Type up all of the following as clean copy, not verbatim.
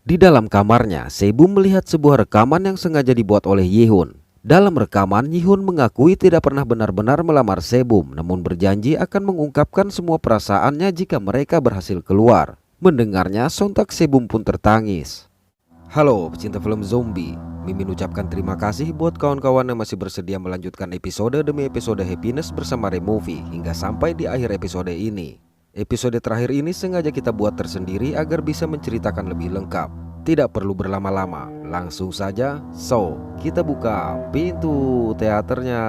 Di dalam kamarnya, Sebum melihat sebuah rekaman yang sengaja dibuat oleh Yihun. Dalam rekaman, Yihun mengakui tidak pernah benar-benar melamar Sebum, namun berjanji akan mengungkapkan semua perasaannya jika mereka berhasil keluar. Mendengarnya, sontak Sebum pun tertangis. Halo pecinta film zombie, Mimin ucapkan terima kasih buat kawan-kawan yang masih bersedia melanjutkan episode demi episode Happiness bersama Removie hingga sampai di akhir episode ini. Episode terakhir ini sengaja kita buat tersendiri agar bisa menceritakan lebih lengkap. Tidak perlu berlama-lama, langsung saja. So, kita buka pintu teaternya.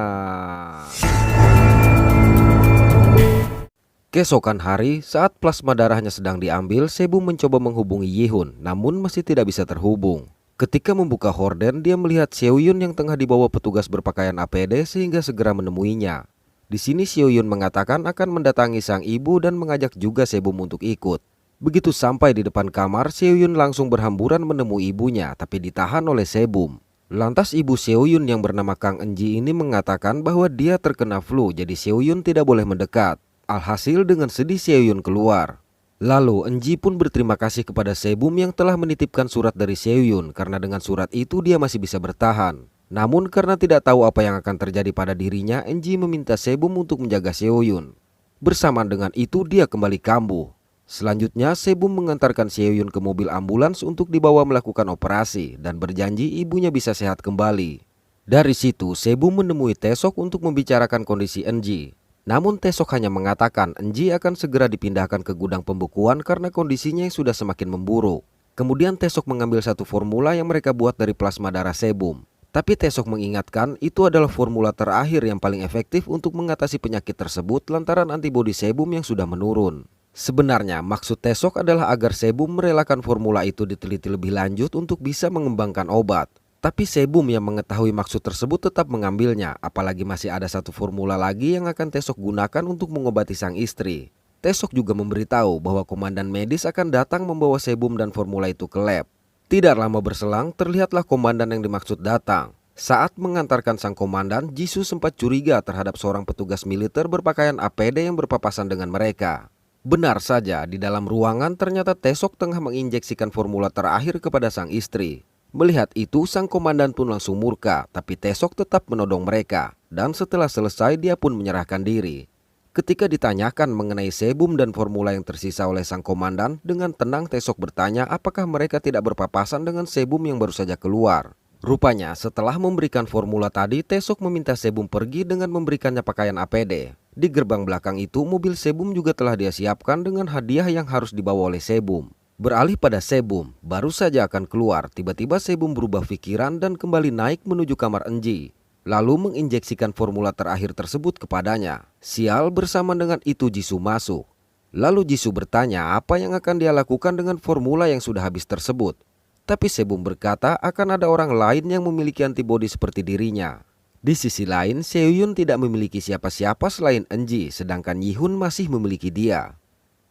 Keesokan hari, saat plasma darahnya sedang diambil, Sebum mencoba menghubungi Yihun, namun masih tidak bisa terhubung. Ketika membuka horden, dia melihat Seoyun yang tengah dibawa petugas berpakaian APD sehingga segera menemuinya. Di sini Seoyun mengatakan akan mendatangi sang ibu dan mengajak juga Sebum untuk ikut. Begitu sampai di depan kamar, Seoyun langsung berhamburan menemui ibunya, tapi ditahan oleh Sebum. Lantas ibu Seoyun yang bernama Kang Enji ini mengatakan bahwa dia terkena flu, jadi Seoyun tidak boleh mendekat. Alhasil dengan sedih Seoyun keluar. Lalu Enji pun berterima kasih kepada Sebum yang telah menitipkan surat dari Seoyun, karena dengan surat itu dia masih bisa bertahan. Namun karena tidak tahu apa yang akan terjadi pada dirinya, Enji meminta Sebum untuk menjaga Seoyun. Bersamaan dengan itu dia kembali kambuh. Selanjutnya Sebum mengantarkan Seoyun ke mobil ambulans untuk dibawa melakukan operasi dan berjanji ibunya bisa sehat kembali. Dari situ Sebum menemui Taesok untuk membicarakan kondisi Enji. Namun Taesok hanya mengatakan Enji akan segera dipindahkan ke gudang pembekuan karena kondisinya yang sudah semakin memburuk. Kemudian Taesok mengambil satu formula yang mereka buat dari plasma darah Sebum. Tapi Taesok mengingatkan itu adalah formula terakhir yang paling efektif untuk mengatasi penyakit tersebut lantaran antibodi Sebum yang sudah menurun. Sebenarnya maksud Taesok adalah agar Sebum merelakan formula itu diteliti lebih lanjut untuk bisa mengembangkan obat. Tapi Sebum yang mengetahui maksud tersebut tetap mengambilnya, apalagi masih ada satu formula lagi yang akan Taesok gunakan untuk mengobati sang istri. Taesok juga memberitahu bahwa komandan medis akan datang membawa Sebum dan formula itu ke lab. Tidak lama berselang, terlihatlah komandan yang dimaksud datang. Saat mengantarkan sang komandan, Jisoo sempat curiga terhadap seorang petugas militer berpakaian APD yang berpapasan dengan mereka. Benar saja, di dalam ruangan ternyata Taesok tengah menginjeksikan formula terakhir kepada sang istri. Melihat itu, sang komandan pun langsung murka, tapi Taesok tetap menodong mereka. Dan setelah selesai, dia pun menyerahkan diri. Ketika ditanyakan mengenai Sebum dan formula yang tersisa oleh sang komandan, dengan tenang Taesok bertanya apakah mereka tidak berpapasan dengan Sebum yang baru saja keluar. Rupanya setelah memberikan formula tadi, Taesok meminta Sebum pergi dengan memberikannya pakaian APD. Di gerbang belakang itu, mobil Sebum juga telah dia siapkan dengan hadiah yang harus dibawa oleh Sebum. Beralih pada Sebum, baru saja akan keluar, tiba-tiba Sebum berubah pikiran dan kembali naik menuju kamar Enji. Lalu menginjeksikan formula terakhir tersebut kepadanya. Sial, bersama dengan itu Jisoo masuk. Lalu Jisoo bertanya apa yang akan dia lakukan dengan formula yang sudah habis tersebut. Tapi Sebum berkata akan ada orang lain yang memiliki antibodi seperti dirinya. Di sisi lain, Seoyun tidak memiliki siapa-siapa selain Enji, sedangkan Yihun masih memiliki dia.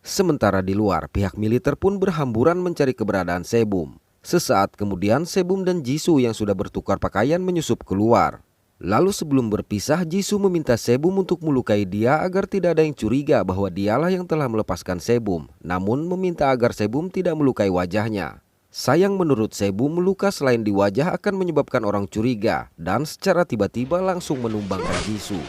Sementara di luar, pihak militer pun berhamburan mencari keberadaan Sebum. Sesaat kemudian Sebum dan Jisoo yang sudah bertukar pakaian menyusup keluar. Lalu sebelum berpisah, Jisoo meminta Sebum untuk melukai dia agar tidak ada yang curiga bahwa dialah yang telah melepaskan Sebum. Namun meminta agar Sebum tidak melukai wajahnya. Sayang menurut Sebum, luka selain di wajah akan menyebabkan orang curiga dan secara tiba-tiba langsung menumbangkan Jisoo.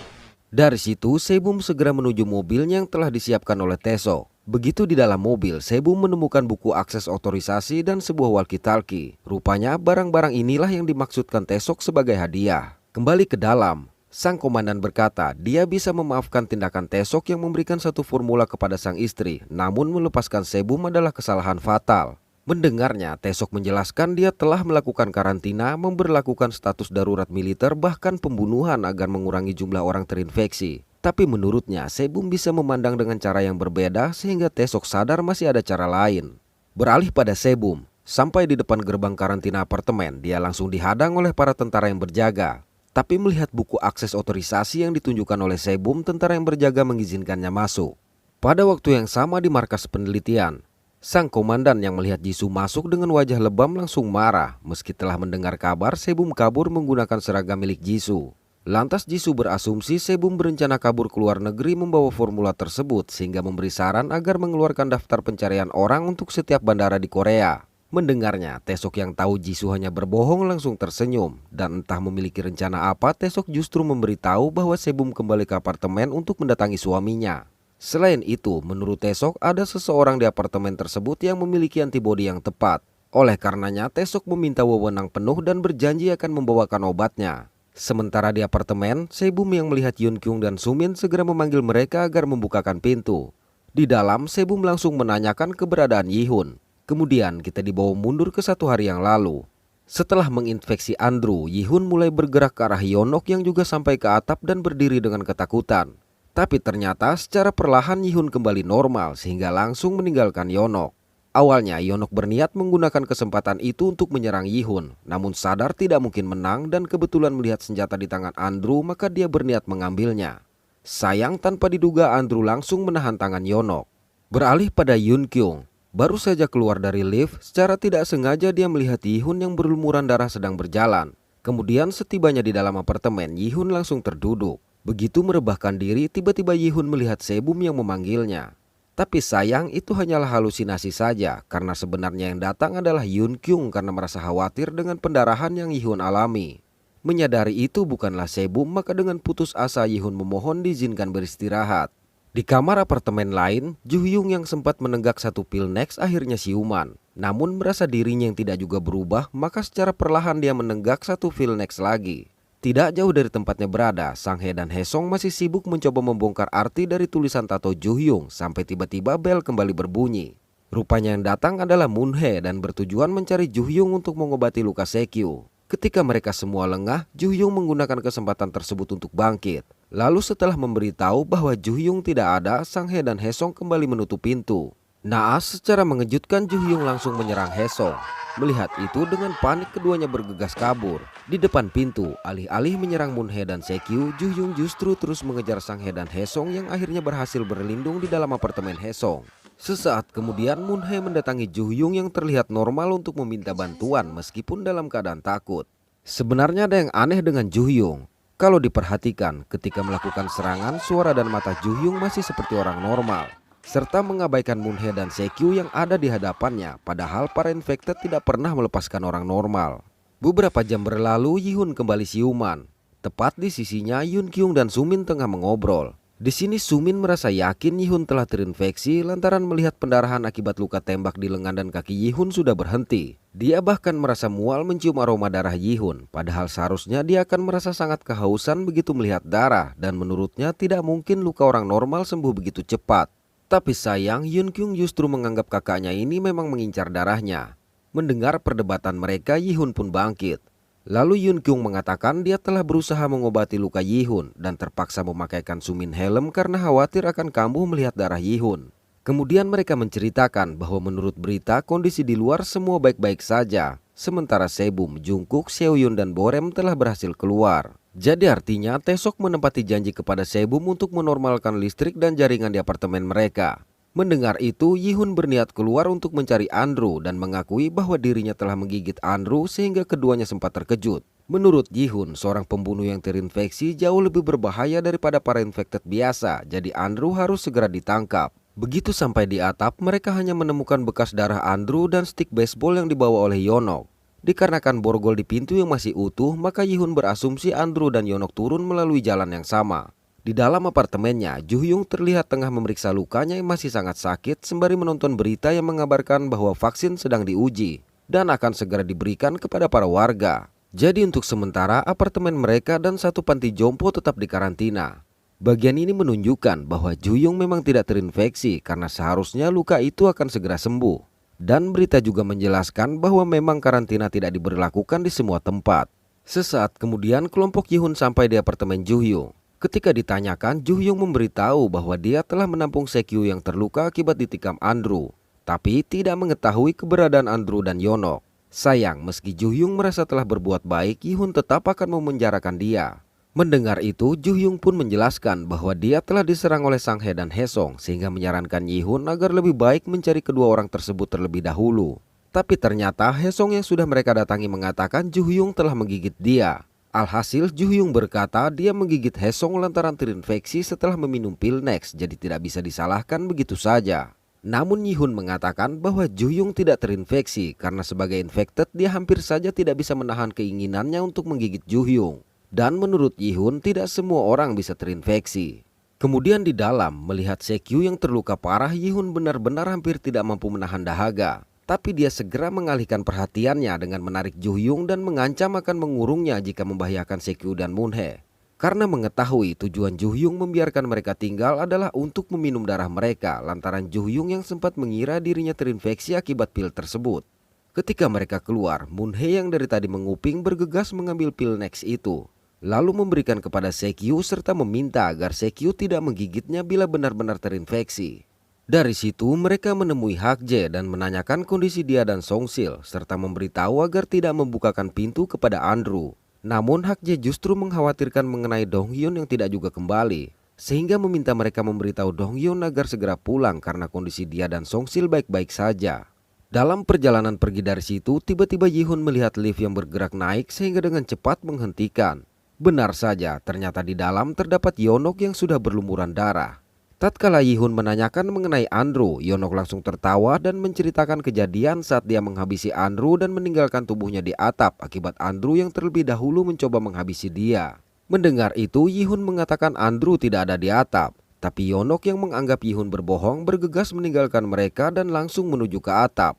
Dari situ Sebum segera menuju mobilnya yang telah disiapkan oleh Taesok. Begitu di dalam mobil, Sebum menemukan buku akses otorisasi dan sebuah walkie-talkie. Rupanya barang-barang inilah yang dimaksudkan Taesok sebagai hadiah. Kembali ke dalam, sang komandan berkata dia bisa memaafkan tindakan Taesok yang memberikan satu formula kepada sang istri, namun melepaskan Sebum adalah kesalahan fatal. Mendengarnya, Taesok menjelaskan dia telah melakukan karantina, memberlakukan status darurat militer, bahkan pembunuhan agar mengurangi jumlah orang terinfeksi. Tapi menurutnya, Sebum bisa memandang dengan cara yang berbeda sehingga Taesok sadar masih ada cara lain. Beralih pada Sebum, sampai di depan gerbang karantina apartemen, dia langsung dihadang oleh para tentara yang berjaga. Tapi melihat buku akses otorisasi yang ditunjukkan oleh Sebum, tentara yang berjaga mengizinkannya masuk. Pada waktu yang sama di markas penelitian, sang komandan yang melihat Jisoo masuk dengan wajah lebam langsung marah. Meski telah mendengar kabar Sebum kabur menggunakan seragam milik Jisoo. Lantas Jisoo berasumsi Sebum berencana kabur ke luar negeri membawa formula tersebut, sehingga memberi saran agar mengeluarkan daftar pencarian orang untuk setiap bandara di Korea. Mendengarnya, Taesok yang tahu Jisoo hanya berbohong langsung tersenyum. Dan entah memiliki rencana apa, Taesok justru memberitahu bahwa Sebum kembali ke apartemen untuk mendatangi suaminya. Selain itu, menurut Taesok ada seseorang di apartemen tersebut yang memiliki antibodi yang tepat. Oleh karenanya, Taesok meminta wewenang penuh dan berjanji akan membawakan obatnya. Sementara di apartemen, Sebum yang melihat Yoon Kyung dan Sumin segera memanggil mereka agar membukakan pintu. Di dalam, Sebum langsung menanyakan keberadaan Yihun. Kemudian kita dibawa mundur ke 1 hari yang lalu. Setelah menginfeksi Andrew, Yihun mulai bergerak ke arah Yeonok yang juga sampai ke atap dan berdiri dengan ketakutan. Tapi ternyata secara perlahan Yihun kembali normal sehingga langsung meninggalkan Yeonok. Awalnya Yeonok berniat menggunakan kesempatan itu untuk menyerang Yihun. Namun sadar tidak mungkin menang dan kebetulan melihat senjata di tangan Andrew, maka dia berniat mengambilnya. Sayang tanpa diduga Andrew langsung menahan tangan Yeonok. Beralih pada Yoon Kyung. Baru saja keluar dari lift, secara tidak sengaja dia melihat Yihun yang berlumuran darah sedang berjalan. Kemudian setibanya di dalam apartemen, Yihun langsung terduduk. Begitu merebahkan diri, tiba-tiba Yihun melihat Sebum yang memanggilnya. Tapi sayang itu hanyalah halusinasi saja, karena sebenarnya yang datang adalah Yoon Kyung karena merasa khawatir dengan pendarahan yang Yihun alami. Menyadari itu bukanlah Sebum, maka dengan putus asa Yihun memohon diizinkan beristirahat. Di kamar apartemen lain, Ju Hyung yang sempat menenggak 1 pil Nex akhirnya siuman. Namun merasa dirinya yang tidak juga berubah, maka secara perlahan dia menenggak 1 pil Nex lagi. Tidak jauh dari tempatnya berada, Sang Hae dan Haesong masih sibuk mencoba membongkar arti dari tulisan tato Ju Hyung sampai tiba-tiba bel kembali berbunyi. Rupanya yang datang adalah Moon Hae dan bertujuan mencari Ju Hyung untuk mengobati luka Sekyu. Ketika mereka semua lengah, Ju Hyung menggunakan kesempatan tersebut untuk bangkit. Lalu setelah memberitahu bahwa Ju Hyung tidak ada, Sang Hae dan Haesong kembali menutup pintu. Naas secara mengejutkan Ju Hyung langsung menyerang Haesong. Melihat itu dengan panik keduanya bergegas kabur. Di depan pintu, alih-alih menyerang Moon Hae dan Sekyu, Ju Hyung justru terus mengejar Sang Hae dan Haesong yang akhirnya berhasil berlindung di dalam apartemen Haesong. Sesaat kemudian Moon Hae mendatangi Ju Hyung yang terlihat normal untuk meminta bantuan meskipun dalam keadaan takut. Sebenarnya ada yang aneh dengan Ju Hyung. Kalau diperhatikan, ketika melakukan serangan, suara dan mata Ju Hyung masih seperti orang normal, serta mengabaikan Moon Hae dan Sekyu yang ada di hadapannya, padahal para infected tidak pernah melepaskan orang normal. Beberapa jam berlalu, Yihun kembali siuman. Tepat di sisinya, Yoon Kyung dan Sumin tengah mengobrol. Di sini Sumin merasa yakin Yihun telah terinfeksi lantaran melihat pendarahan akibat luka tembak di lengan dan kaki Yihun sudah berhenti. Dia bahkan merasa mual mencium aroma darah Yihun, padahal seharusnya dia akan merasa sangat kehausan begitu melihat darah dan menurutnya tidak mungkin luka orang normal sembuh begitu cepat. Tapi sayang, Yoon Kyung justru menganggap kakaknya ini memang mengincar darahnya. Mendengar perdebatan mereka, Yihun pun bangkit. Lalu Yoon Kyung mengatakan dia telah berusaha mengobati luka Yihun dan terpaksa memakaikan Sumin helm karena khawatir akan kambuh melihat darah Yihun. Kemudian mereka menceritakan bahwa menurut berita kondisi di luar semua baik-baik saja. Sementara Sebum, Jungkook, Seohyun dan Borem telah berhasil keluar. Jadi artinya Taesok menepati janji kepada Sebum untuk menormalkan listrik dan jaringan di apartemen mereka. Mendengar itu, Yihun berniat keluar untuk mencari Andrew dan mengakui bahwa dirinya telah menggigit Andrew sehingga keduanya sempat terkejut. Menurut Yihun, seorang pembunuh yang terinfeksi jauh lebih berbahaya daripada para infected biasa, jadi Andrew harus segera ditangkap. Begitu sampai di atap, mereka hanya menemukan bekas darah Andrew dan stik baseball yang dibawa oleh Yeonok. Dikarenakan borgol di pintu yang masih utuh, maka Yihun berasumsi Andrew dan Yeonok turun melalui jalan yang sama. Di dalam apartemennya, Ju Hyung terlihat tengah memeriksa lukanya yang masih sangat sakit sembari menonton berita yang mengabarkan bahwa vaksin sedang diuji dan akan segera diberikan kepada para warga. Jadi untuk sementara apartemen mereka dan 1 panti jompo tetap dikarantina. Bagian ini menunjukkan bahwa Ju Hyung memang tidak terinfeksi karena seharusnya luka itu akan segera sembuh. Dan berita juga menjelaskan bahwa memang karantina tidak diberlakukan di semua tempat. Sesaat kemudian kelompok Yihun sampai di apartemen Ju Hyung. Ketika ditanyakan, Ju Hyung memberitahu bahwa dia telah menampung Sekyu yang terluka akibat ditikam Andrew, tapi tidak mengetahui keberadaan Andrew dan Yeonok. Sayang, meski Ju Hyung merasa telah berbuat baik, Yihun tetap akan memenjarakan dia. Mendengar itu, Ju Hyung pun menjelaskan bahwa dia telah diserang oleh Sang Hae dan Haesong sehingga menyarankan Yihun agar lebih baik mencari kedua orang tersebut terlebih dahulu. Tapi ternyata Haesong yang sudah mereka datangi mengatakan Ju Hyung telah menggigit dia. Alhasil Ju Hyung berkata dia menggigit Haesong lantaran terinfeksi setelah meminum pil Nex, jadi tidak bisa disalahkan begitu saja. Namun Yihun mengatakan bahwa Ju-hyung tidak terinfeksi karena sebagai infected dia hampir saja tidak bisa menahan keinginannya untuk menggigit Ju-hyung. Dan menurut Yihun tidak semua orang bisa terinfeksi. Kemudian di dalam melihat Sekyu yang terluka parah, Yihun benar-benar hampir tidak mampu menahan dahaga. Tapi dia segera mengalihkan perhatiannya dengan menarik Ju-hyung dan mengancam akan mengurungnya jika membahayakan Sekyu dan Moonhae. Karena mengetahui tujuan Ju-hyung membiarkan mereka tinggal adalah untuk meminum darah mereka lantaran Ju-hyung yang sempat mengira dirinya terinfeksi akibat pil tersebut. Ketika mereka keluar, Moonhae yang dari tadi menguping bergegas mengambil pil Nex itu. Lalu memberikan kepada Sekyu serta meminta agar Sekyu tidak menggigitnya bila benar-benar terinfeksi. Dari situ mereka menemui Hakjae dan menanyakan kondisi dia dan Songsil serta memberitahu agar tidak membukakan pintu kepada Andrew. Namun Hakjae justru mengkhawatirkan mengenai Donghyun yang tidak juga kembali, sehingga meminta mereka memberitahu Donghyun agar segera pulang karena kondisi dia dan Songsil baik-baik saja. Dalam perjalanan pergi dari situ, tiba-tiba Yihun melihat lift yang bergerak naik sehingga dengan cepat menghentikan. Benar saja, ternyata di dalam terdapat Yeonok yang sudah berlumuran darah. Tatkala Yihun menanyakan mengenai Andrew, Yeonok langsung tertawa dan menceritakan kejadian saat dia menghabisi Andrew dan meninggalkan tubuhnya di atap akibat Andrew yang terlebih dahulu mencoba menghabisi dia. Mendengar itu, Yihun mengatakan Andrew tidak ada di atap. Tapi Yeonok yang menganggap Yihun berbohong bergegas meninggalkan mereka dan langsung menuju ke atap.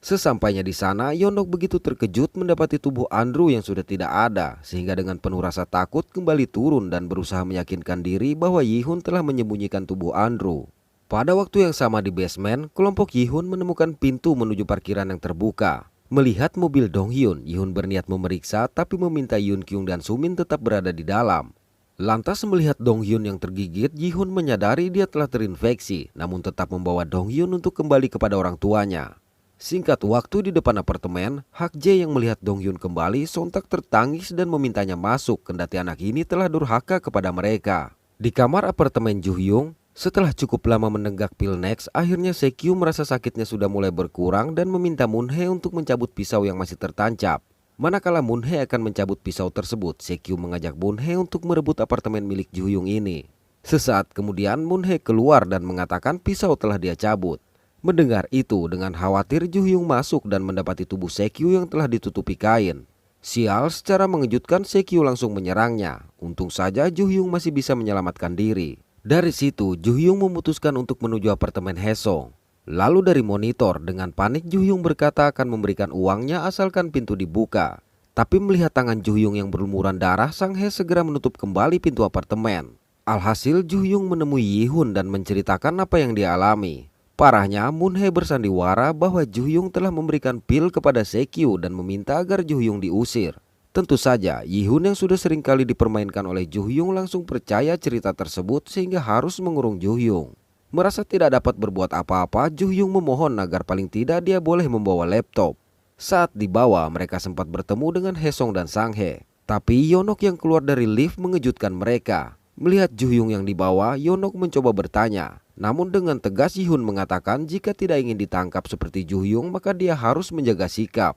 Sesampainya di sana, Yeonok begitu terkejut mendapati tubuh Andrew yang sudah tidak ada, sehingga dengan penuh rasa takut kembali turun dan berusaha meyakinkan diri bahwa Yihun telah menyembunyikan tubuh Andrew. Pada waktu yang sama di basement, kelompok Yihun menemukan pintu menuju parkiran yang terbuka. Melihat mobil Donghyun, Yihun berniat memeriksa tapi meminta Yoonkyung dan Sumin tetap berada di dalam. Lantas melihat Donghyun yang tergigit, Yihun menyadari dia telah terinfeksi, namun tetap membawa Donghyun untuk kembali kepada orang tuanya. Singkat waktu di depan apartemen, Hakjae yang melihat Donghyun kembali sontak tertangis dan memintanya masuk kendati anak ini telah durhaka kepada mereka. Di kamar apartemen Ju-hyung, setelah cukup lama menenggak pil Nex, akhirnya Sekyu merasa sakitnya sudah mulai berkurang dan meminta Moonhae untuk mencabut pisau yang masih tertancap. Manakala Moonhae akan mencabut pisau tersebut, Sekyu mengajak Moonhae untuk merebut apartemen milik Ju-hyung ini. Sesaat kemudian Moonhae keluar dan mengatakan pisau telah dia cabut. Mendengar itu, dengan khawatir Ju-hyung masuk dan mendapati tubuh Sekyu yang telah ditutupi kain. Sial, secara mengejutkan Sekyu langsung menyerangnya. Untung saja Ju-hyung masih bisa menyelamatkan diri. Dari situ, Ju-hyung memutuskan untuk menuju apartemen Haesong. Lalu dari monitor, dengan panik Ju-hyung berkata akan memberikan uangnya asalkan pintu dibuka. Tapi melihat tangan Ju-hyung yang berlumuran darah, Sang Hae segera menutup kembali pintu apartemen. Alhasil Ju-hyung menemui Yihun dan menceritakan apa yang dia alami. Parahnya, Moonhae bersandiwara bahwa Ju-hyung telah memberikan pil kepada Sekyu dan meminta agar Ju-hyung diusir. Tentu saja, Yihun yang sudah seringkali dipermainkan oleh Ju-hyung langsung percaya cerita tersebut sehingga harus mengurung Ju-hyung. Merasa tidak dapat berbuat apa-apa, Ju-hyung memohon agar paling tidak dia boleh membawa laptop. Saat dibawa, mereka sempat bertemu dengan Haesong dan Sang Hae. Tapi Yeonok yang keluar dari lift mengejutkan mereka. Melihat Ju-hyung yang dibawa, Yeonok mencoba bertanya. Namun dengan tegas Yihun mengatakan jika tidak ingin ditangkap seperti Ju-hyung maka dia harus menjaga sikap.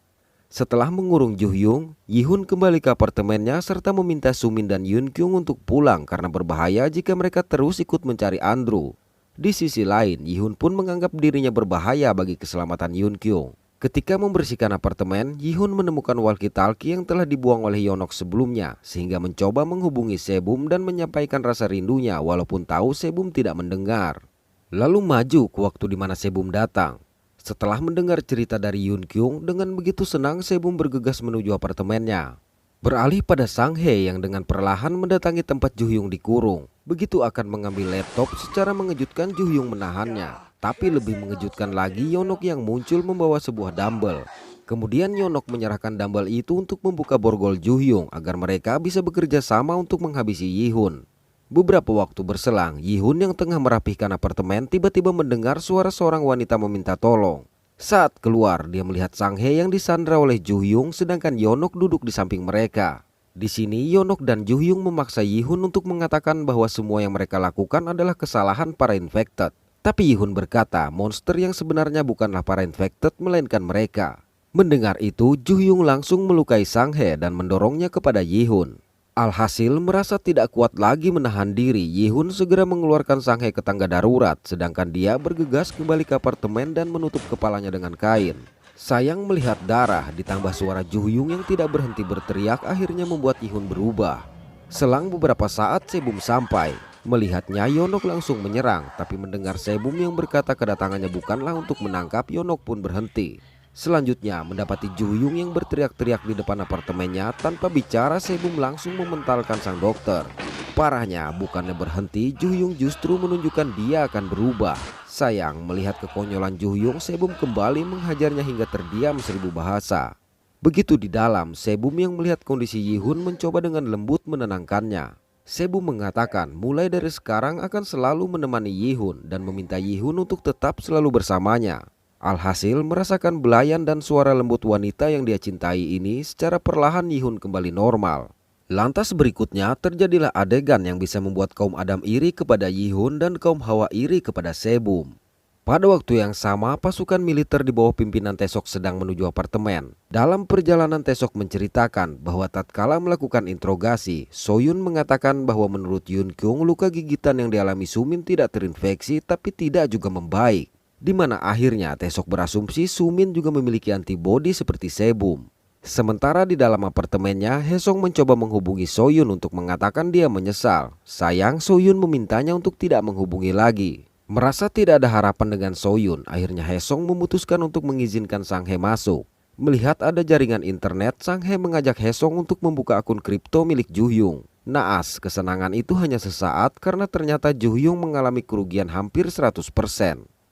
Setelah mengurung Ju-hyung, Yihun kembali ke apartemennya serta meminta Sumin dan Yoonkyung untuk pulang karena berbahaya jika mereka terus ikut mencari Andrew. Di sisi lain, Yihun pun menganggap dirinya berbahaya bagi keselamatan Yoonkyung. Ketika membersihkan apartemen, Yihun menemukan walkie-talkie yang telah dibuang oleh Yeonok sebelumnya sehingga mencoba menghubungi Sebum dan menyampaikan rasa rindunya walaupun tahu Sebum tidak mendengar. Lalu maju ke waktu di mana Sebum datang. Setelah mendengar cerita dari Yoonkyung, dengan begitu senang Sebum bergegas menuju apartemennya. Beralih pada Sang Hae yang dengan perlahan mendatangi tempat Ju-hyung dikurung. Begitu akan mengambil laptop, secara mengejutkan Ju-hyung menahannya. Tapi lebih mengejutkan lagi Yeonok yang muncul membawa sebuah dumbbell. Kemudian Yeonok menyerahkan dumbbell itu untuk membuka borgol Ju-hyung agar mereka bisa bekerja sama untuk menghabisi Yihun. Beberapa waktu berselang, Yihun yang tengah merapihkan apartemen tiba-tiba mendengar suara seorang wanita meminta tolong. Saat keluar, dia melihat Sang Hae yang disandra oleh Ju-hyung sedangkan Yeonok duduk di samping mereka. Di sini Yeonok dan Ju-hyung memaksa Yihun untuk mengatakan bahwa semua yang mereka lakukan adalah kesalahan para infected. Tapi Yihun berkata monster yang sebenarnya bukanlah para infected melainkan mereka. Mendengar itu, Ju-hyung langsung melukai Sang Hae dan mendorongnya kepada Yihun. Alhasil merasa tidak kuat lagi menahan diri, Yihun segera mengeluarkan Sang-He ke tangga darurat, sedangkan dia bergegas kembali ke apartemen dan menutup kepalanya dengan kain. Sayang melihat darah ditambah suara Juhyung yang tidak berhenti berteriak akhirnya membuat Yihun berubah. Selang beberapa saat Sebum sampai. Melihatnya Yonok langsung menyerang, tapi mendengar Sebum yang berkata kedatangannya bukanlah untuk menangkap, Yonok pun berhenti. Selanjutnya mendapati Juhyung yang berteriak-teriak di depan apartemennya. Tanpa bicara Sebum langsung mementalkan sang dokter. Parahnya bukannya berhenti, Juhyung justru menunjukkan dia akan berubah. Sayang melihat kekonyolan Juhyung, Sebum kembali menghajarnya hingga terdiam 1000 bahasa. Begitu di dalam, Sebum yang melihat kondisi Yihun mencoba dengan lembut menenangkannya. Sebum mengatakan mulai dari sekarang akan selalu menemani Yihun dan meminta Yihun untuk tetap selalu bersamanya. Alhasil merasakan belayan dan suara lembut wanita yang dia cintai ini, secara perlahan Yihun kembali normal. Lantas berikutnya terjadilah adegan yang bisa membuat kaum Adam iri kepada Yihun dan kaum Hawa iri kepada Sebum. Pada waktu yang sama pasukan militer di bawah pimpinan Taesok sedang menuju apartemen. Dalam perjalanan Taesok menceritakan bahwa tatkala melakukan interogasi, Soyun mengatakan bahwa menurut Yun Kyung luka gigitan yang dialami Sumin tidak terinfeksi tapi tidak juga membaik. Di mana akhirnya Taesok berasumsi Sumin juga memiliki antibodi seperti Sebum. Sementara di dalam apartemennya, Haesong mencoba menghubungi Soyun untuk mengatakan dia menyesal. Sayang Soyun memintanya untuk tidak menghubungi lagi. Merasa tidak ada harapan dengan Soyun, akhirnya Haesong memutuskan untuk mengizinkan Sang-He masuk. Melihat ada jaringan internet, Sang-He mengajak Haesong untuk membuka akun kripto milik Juhyung. Naas, kesenangan itu hanya sesaat karena ternyata Juhyung mengalami kerugian hampir 100%.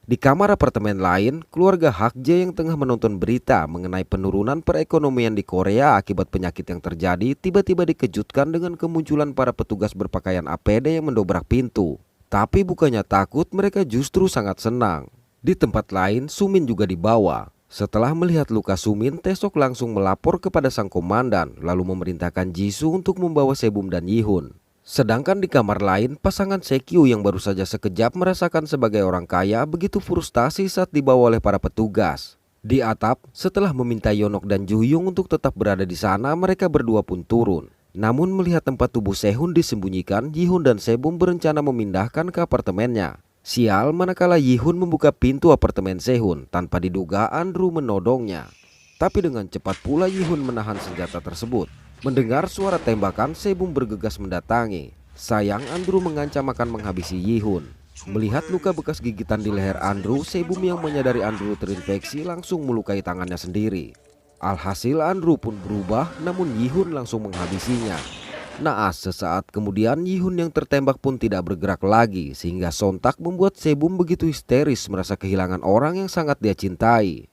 Di kamar apartemen lain, keluarga Hak Jae yang tengah menonton berita mengenai penurunan perekonomian di Korea akibat penyakit yang terjadi tiba-tiba dikejutkan dengan kemunculan para petugas berpakaian APD yang mendobrak pintu. Tapi bukannya takut, mereka justru sangat senang. Di tempat lain, Sumin juga dibawa. Setelah melihat luka Sumin, Taesok langsung melapor kepada sang komandan lalu memerintahkan Jisoo untuk membawa Sebum dan Yihun. Sedangkan di kamar lain, pasangan Sekyu yang baru saja sekejap merasakan sebagai orang kaya begitu frustasi saat dibawa oleh para petugas. Di atap, setelah meminta Yonok dan Juhyung untuk tetap berada di sana, mereka berdua pun turun. Namun melihat tempat tubuh Sehun disembunyikan, Yihun dan Sebum berencana memindahkan ke apartemennya. Sial manakala Yihun membuka pintu apartemen Sehun tanpa diduga Andrew menodongnya. Tapi dengan cepat pula Yihun menahan senjata tersebut. Mendengar suara tembakan, Sebum bergegas mendatangi. Sayang Andrew mengancam akan menghabisi Yihun. Melihat luka bekas gigitan di leher Andrew, Sebum yang menyadari Andrew terinfeksi langsung melukai tangannya sendiri. Alhasil Andrew pun berubah, namun Yihun langsung menghabisinya. Naas, sesaat kemudian Yihun yang tertembak pun tidak bergerak lagi, sehingga sontak membuat Sebum begitu histeris merasa kehilangan orang yang sangat dia cintai.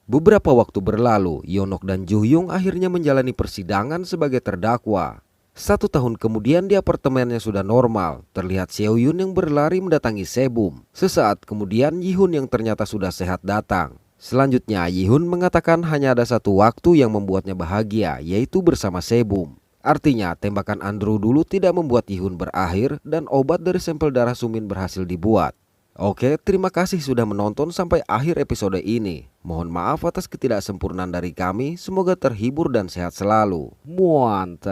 Beberapa waktu berlalu, Yonok dan Juhyung akhirnya menjalani persidangan sebagai terdakwa. 1 tahun kemudian di apartemennya sudah normal, terlihat Seoyun yang berlari mendatangi Sebum. Sesaat kemudian Yihun yang ternyata sudah sehat datang. Selanjutnya Yihun mengatakan hanya ada satu waktu yang membuatnya bahagia, yaitu bersama Sebum. Artinya tembakan Andrew dulu tidak membuat Yihun berakhir dan obat dari sampel darah Sumin berhasil dibuat. Oke, terima kasih sudah menonton sampai akhir episode ini. Mohon maaf atas ketidaksempurnaan dari kami, semoga terhibur dan sehat selalu. Mantap.